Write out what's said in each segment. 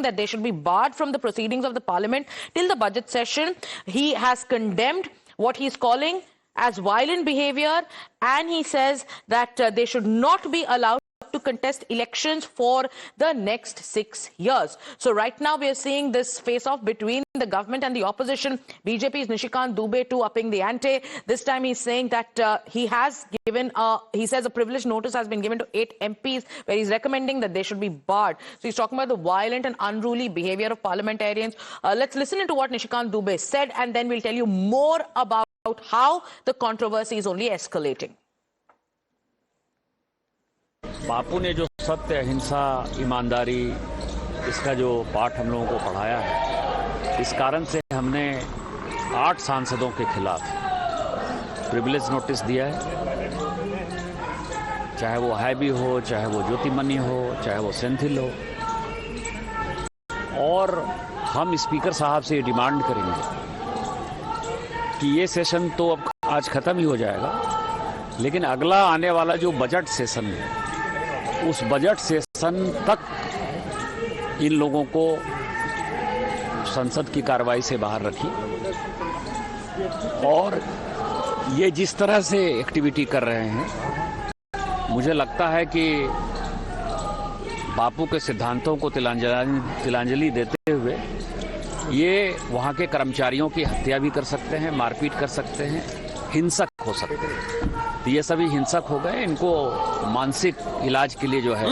that they should be barred from the proceedings of the parliament till the budget session. He has condemned what he's calling as violent behavior, and he says that they should not be allowed to contest elections for the next 6 years. So right now we are seeing this face-off between the government and the opposition. BJP's Nishikant Dubey too upping the ante. This time he's saying that he says a privileged notice has been given to 8 MPs where he's recommending that they should be barred. So he's talking about the violent and unruly behavior of parliamentarians. Let's listen into what Nishikant Dubey said, and then we'll tell you more about how the controversy is only escalating. बापू ने जो सत्य, अहिंसा, ईमानदारी, इसका जो पाठ हम लोगों को पढ़ाया है, इस कारण से हमने 8 सांसदों के खिलाफ प्रिविलेज नोटिस दिया है। चाहे वो हैबी हो, चाहे वो ज्योतिमनी हो, चाहे वो सेंथिल हो। और हम स्पीकर साहब से ये डिमांड करेंगे कि ये सेशन तो अब आज खत्म ही हो जाएगा, लेकिन अगला आने वाला जो बजट सेशन है, उस बजट सेशन तक इन लोगों को संसद की कार्रवाई से बाहर रखी। और ये जिस तरह से एक्टिविटी कर रहे हैं, मुझे लगता है कि बापू के सिद्धांतों को तिलांजलि देते हुए ये वहाँ के कर्मचारियों की हत्या भी कर सकते हैं, मारपीट कर सकते हैं, हिंसक हो सकते हैं। तो ये सभी हिंसक हो गए। इनको मानसिक इलाज के लिए जो है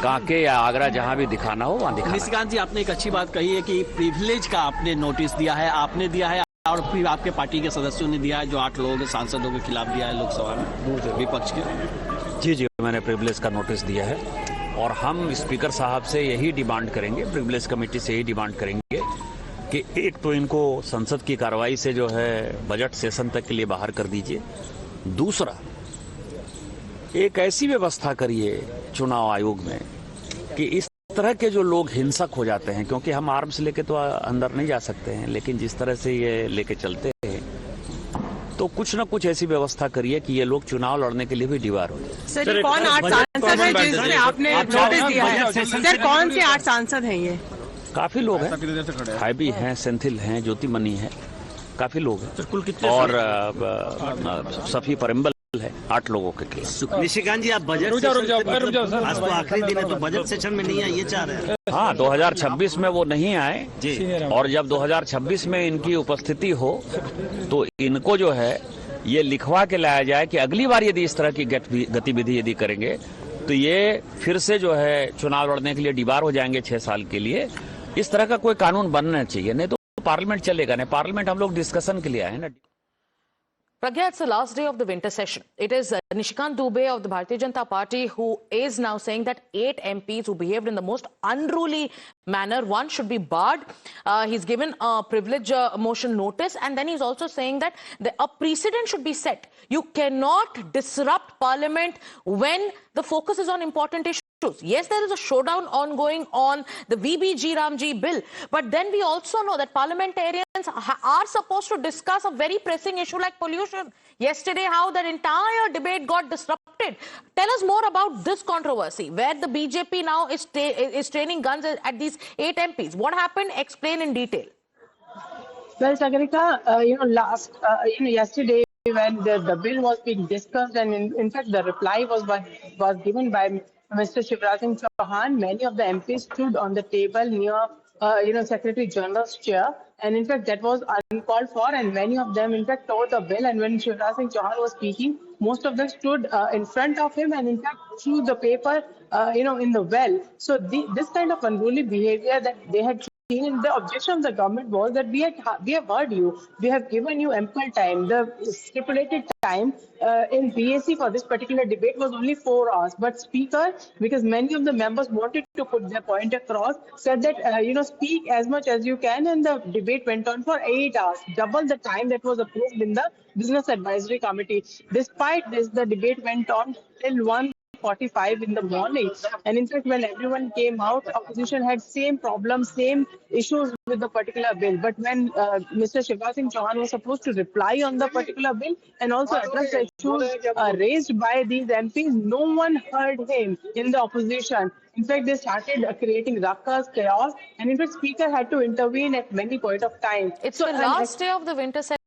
कांके या आगरा जहां भी दिखाना हो वहां दिखाना। निशिकांत जी, आपने एक अच्छी बात कही है कि प्रिविलेज का आपने नोटिस दिया है, आपने दिया है और फिर आपके पार्टी के सदस्यों ने दिया है, जो 8 लोगों के सांसदों के खिलाफ दिया है लोकसभा में विपक्ष के। जी, मैंने प्रिविलेज का नोटिस दिया है और हम स्पीकर साहब से यही डिमांड करेंगे, प्रिविलेज कमेटी से यही डिमांड करेंगे कि एक तो इनको संसद की कार्रवाई से जो है बजट सेशन तक के लिए बाहर कर दीजिए। दूसरा, एक ऐसी व्यवस्था करिए चुनाव आयोग में कि इस तरह के जो लोग हिंसक हो जाते हैं, क्योंकि हम आर्म्स लेके तो अंदर नहीं जा सकते हैं, लेकिन जिस तरह से ये लेके चलते हैं, तो कुछ ना कुछ ऐसी व्यवस्था करिए कि ये लोग चुनाव लड़ने के लिए भी दीवार हो जाए। सर, कौन 8 सांसद हैं जिसमें आपने नोटिस दिया है? सर, कौन से 8 सांसद हैं ये? काफी लोग हैं, हैबी हैं, सेंथिल हैं, ज्योतिमनी है, काफी लोग हैं। और सफी परिम्बल है 8 लोगों के खिलाफ। निशिकांत जी, आप बजट आज तो आखिरी दिन है, तो बजट सेशन में नहीं है, ये चाह रहे हैं। हाँ, 2026 में वो नहीं आए जी, और जब 2026 में इनकी उपस्थिति हो तो इनको जो है ये लिखवा के लाया जाए कि अगली बार यदि इस तरह की गतिविधि यदि करेंगे तो ये फिर से जो है चुनाव लड़ने के लिए डिबार हो जाएंगे 6 साल के लिए। इस तरह का कोई कानून बनना चाहिए, नहीं तो पार्लियामेंट चलेगा नहीं। पार्लियामेंट हम लोग डिस्कशन के लिए आए ना। Pragya, it's the last day of the winter session. It is Nishikant Dubey of the Bharatiya Janata Party who is now saying that 8 MPs who behaved in the most unruly manner, one should be barred. He's given a privilege motion notice, and then he's also saying that a precedent should be set. You cannot disrupt parliament when the focus is on important issues. Yes, there is a showdown ongoing on the VBG Ramji bill, but then we also know that parliamentarians are supposed to discuss a very pressing issue like pollution. Yesterday, how that entire debate got disrupted. Tell us more about this controversy, where the BJP now is training guns at these 8 MPs. What happened? Explain in detail. Well, Sagarika, yesterday when the bill was being discussed, and in fact the reply was given by Mr. Shivraj Singh Chauhan, many of the MPs stood on the table near, Secretary General's chair, and in fact that was uncalled for, and many of them in fact tore the bill. And when Shivraj Singh Chauhan was speaking, most of them stood in front of him and in fact threw the paper, in the well. So this kind of unruly behavior that they had seen, and the objection of the government was that we have heard you, we have given you ample time. The stipulated time in BAC for this particular debate was only 4 hours, but Speaker, because many of the members wanted to put their point across, said that speak as much as you can, and the debate went on for 8 hours, double the time that was approved in the Business Advisory Committee. Despite this, the debate went on till 1 6:45 in the morning. And in fact, when everyone came out, opposition had same problems, same issues with the particular bill. But when Mr. Shivraj Singh Chauhan was supposed to reply on the particular bill and also address the issues raised by these MPs, no one heard him in the opposition. In fact, they started creating ruckus, chaos, and in fact, Speaker had to intervene at many point of time. It's the last day of the winter session.